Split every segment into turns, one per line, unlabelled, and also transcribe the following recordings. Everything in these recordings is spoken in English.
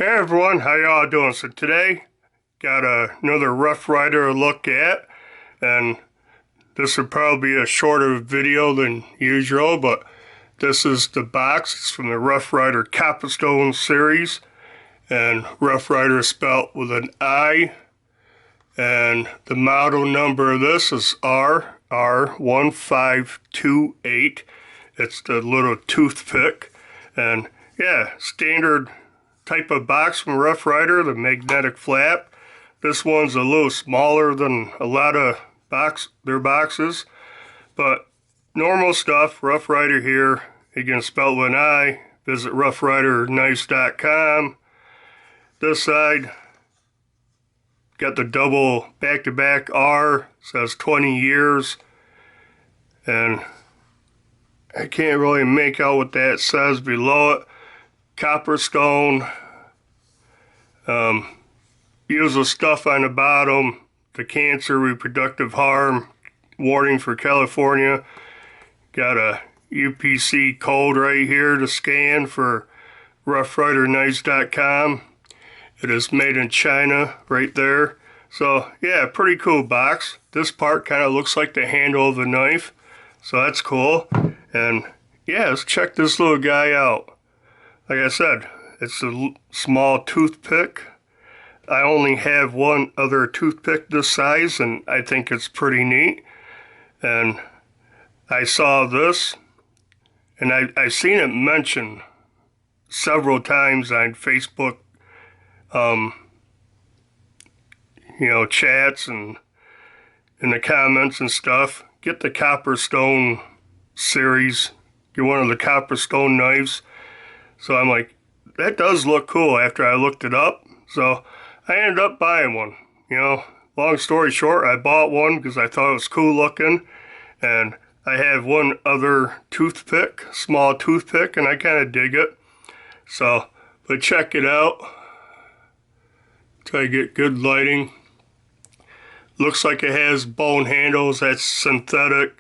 Hey everyone, how y'all doing? So today, got another Rough Rider to look at, and this would probably be a shorter video than usual, but this is the box. It's from the Rough Rider Copperstone series, and Rough Rider is spelled with an I, and the model number of this is RR1528. It's the little toothpick, and yeah, standard type of box from Rough Rider, the magnetic flap. This one's a little smaller than a lot of their boxes, but normal stuff. Rough Rider here. Again, spelled with an I. Visit roughriderknives.com. This side got the double back-to-back R. Says 20 years, and I can't really make out what that says below it. Copperstone. Usual stuff on the bottom. The cancer, reproductive harm, warning for California. Got a UPC code right here to scan for roughriderknives.com. It is made in China right there. So yeah, pretty cool box. This part kind of looks like the handle of the knife, so that's cool. And yeah, let's check this little guy out. Like I said, it's a small toothpick. I only have one other toothpick this size, and I think it's pretty neat. And I saw this, and I've seen it mentioned several times on Facebook, chats and in the comments and stuff. Get the Copperstone series. Get one of the Copperstone knives. So I'm like, that does look cool after I looked it up. So I ended up buying one. Long story short, I bought one because I thought it was cool looking. And I have one other toothpick, small toothpick, and I kind of dig it. So, but check it out. Try to get good lighting. Looks like it has bone handles. That's synthetic.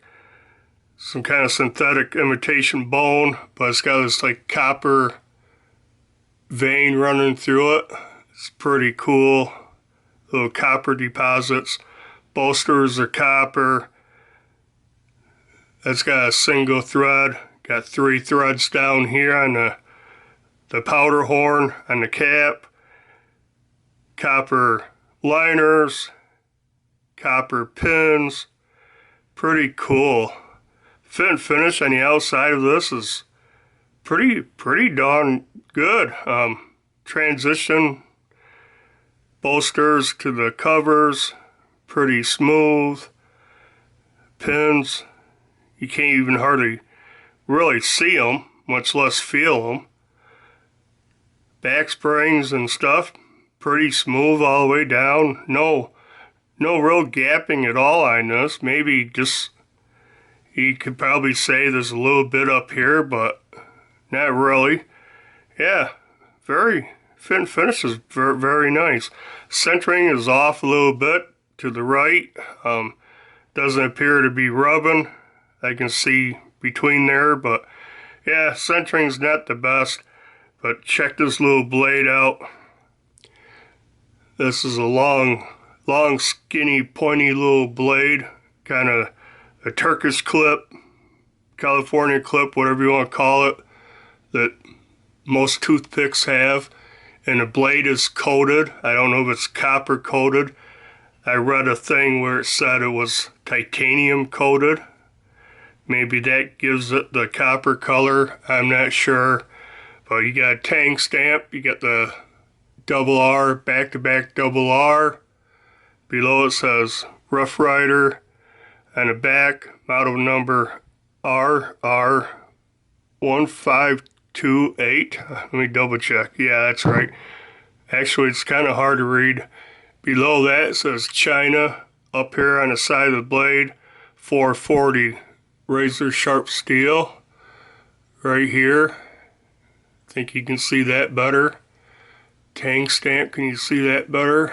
Some kind of synthetic imitation bone, but it's got this like copper vein running through it. It's pretty cool. Little copper deposits. Bolsters are copper. That's got a single thread. Got 3 threads down here on the powder horn on the cap. Copper liners. Copper pins. Pretty cool. Fit and finish on the outside of this is pretty darn good. Transition bolsters to the covers, pretty smooth. Pins, you can't even hardly really see them, much less feel them. Back springs and stuff, pretty smooth all the way down. No real gapping at all on this. Maybe just, you could probably say there's a little bit up here, but not really. Yeah, very fit and finish is very, very nice. Centering is off a little bit to the right. Doesn't appear to be rubbing. I can see between there, but yeah, centering's not the best. But check this little blade out. This is a long, skinny, pointy little blade. Kind of a Turkish clip, California clip, whatever you want to call it, that most toothpicks have. And the blade is coated. I don't know if it's copper coated. I read a thing where it said it was titanium coated. Maybe that gives it the copper color. I'm not sure. But you got a tang stamp. You got the double R, back-to-back double R. Below it says Rough Rider. On the back, model number RR1528. Let me double check. Yeah, that's right. Actually, it's kind of hard to read. Below that, it says China. Up here on the side of the blade, 440 razor sharp steel. Right here. I think you can see that better. Tang stamp, can you see that better?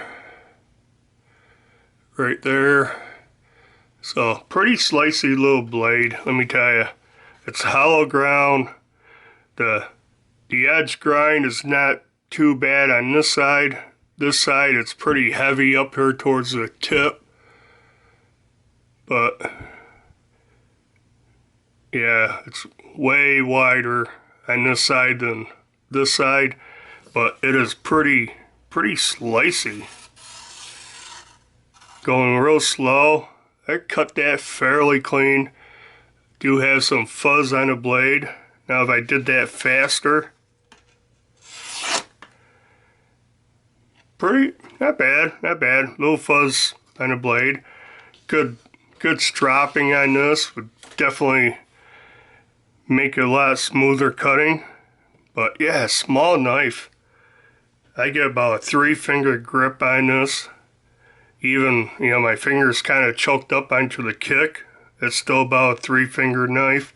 Right there. So, pretty slicey little blade, let me tell you. It's hollow ground. The edge grind is not too bad on this side. This side it's pretty heavy up here towards the tip. But yeah, it's way wider on this side than this side. But it is pretty slicey. Going real slow. I cut that fairly clean. Do have some fuzz on the blade. Now if I did that faster, not bad. Little fuzz on the blade. Good stropping on this. Would definitely make it a lot smoother cutting. But yeah, small knife. I get about a 3-finger grip on this. Even, my fingers kind of choked up onto the kick. It's still about a 3-finger knife.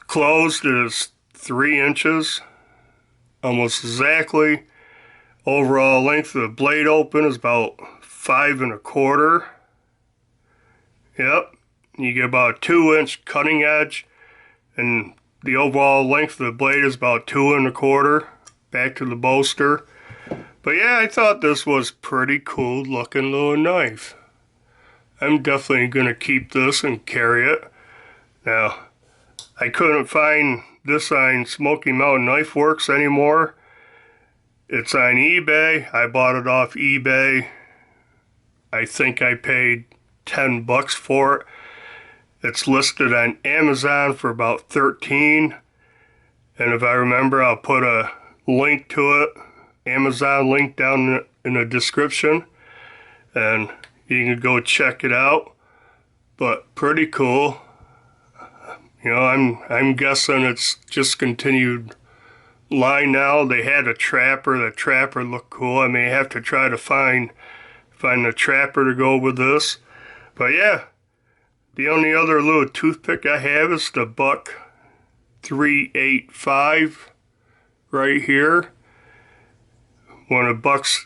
Closed is 3 inches, almost exactly. Overall length of the blade open is about 5 1/4. Yep, you get about a 2-inch cutting edge, and the overall length of the blade is about 2 1/4. Back to the bolster. But yeah, I thought this was pretty cool looking little knife. I'm definitely going to keep this and carry it. Now, I couldn't find this on Smoky Mountain Knife Works anymore. It's on eBay. I bought it off eBay. I think I paid $10 for it. It's listed on Amazon for about $13. And if I remember, I'll put a link to it, Amazon link down in the description, and you can go check it out. But pretty cool. I'm guessing it's just continued line now. They had a trapper. The trapper looked cool. I may have to try to find a trapper to go with this. But yeah, the only other little toothpick I have is the Buck 385 right here. One of Buck's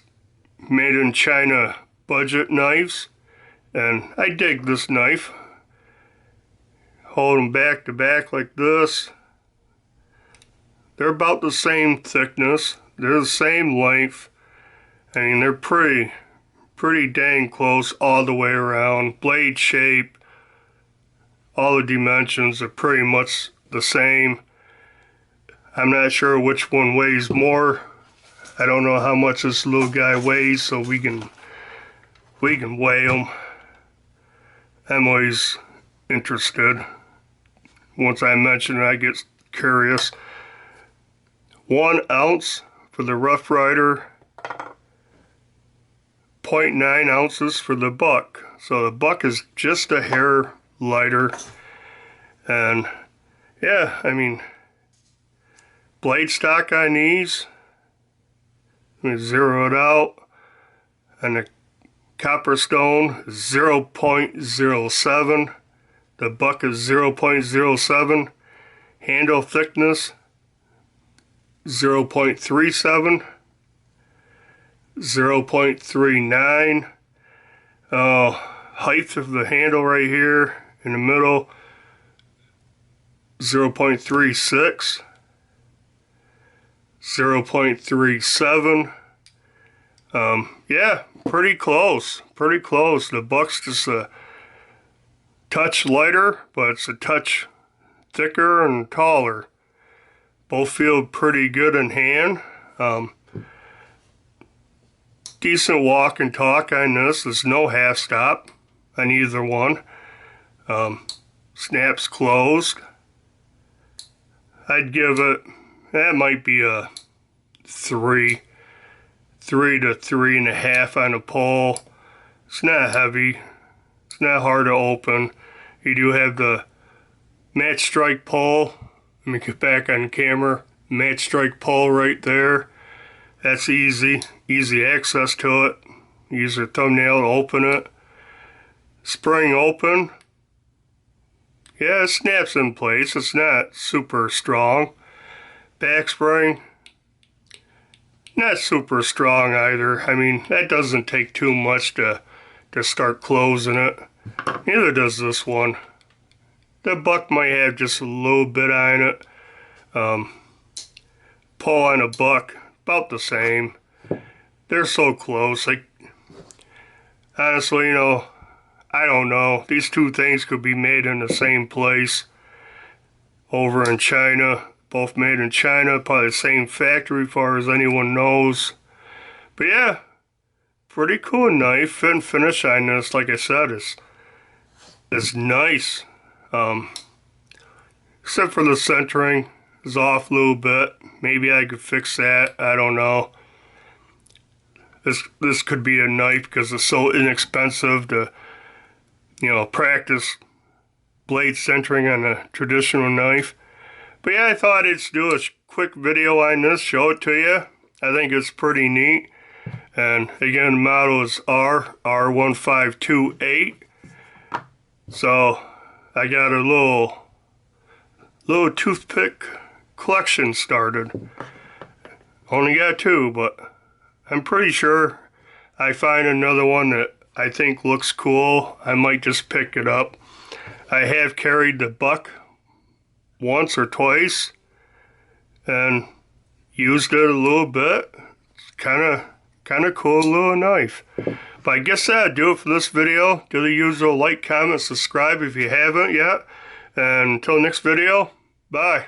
made in China budget knives. And I dig this knife. Hold them back to back like this. They're about the same thickness. They're the same length. I mean, they're pretty dang close all the way around. Blade shape, all the dimensions are pretty much the same. I'm not sure which one weighs more. I don't know how much this little guy weighs, so we can weigh him. I'm always interested. Once I mention it, I get curious. 1 ounce for the Rough Rider, 0.9 ounces for the Buck. So the Buck is just a hair lighter. And yeah, I mean, blade stock on these, let me zero it out. And the Copperstone is 0.07. The Buck is 0.07. Handle thickness 0.37. 0.39. Height of the handle right here in the middle 0.36. 0.37. Yeah, pretty close. The Buck's just a touch lighter, but it's a touch thicker and taller. Both feel pretty good in hand. Decent walk and talk on this. There's no half stop on either one. Snaps closed. I'd give it, that might be a 3 to 3.5 on a pull. It's not heavy. It's not hard to open. You do have the match strike pull. Let me get back on camera. Match strike pull right there. That's easy access to it. Use your thumbnail to open it. Spring open. Yeah, it snaps in place. It's not super strong. Back spring. Not super strong either. I mean, that doesn't take too much to start closing it. Neither does this one. The Buck might have just a little bit on it. Pull on a Buck about the same. They're so close. Like, honestly, you know, I don't know. These two things could be made in the same place over in China. Both made in China, probably the same factory as far as anyone knows. But yeah, pretty cool knife. Fit and finish on this, like I said, is nice. Except for the centering is off a little bit. Maybe I could fix that. I don't know. This could be a knife because it's so inexpensive to, you know, practice blade centering on a traditional knife. But yeah, I thought I'd do a quick video on this, show it to you. I think it's pretty neat. And again, the model is R1528. So I got a little toothpick collection started. Only got two, but I'm pretty sure I find another one that I think looks cool. I might just pick it up. I have carried the Buck once or twice and used it a little bit. It's kind of cool little knife. But I guess that'll do it for this video. Do the usual like, comment, subscribe if you haven't yet. And until next video, bye.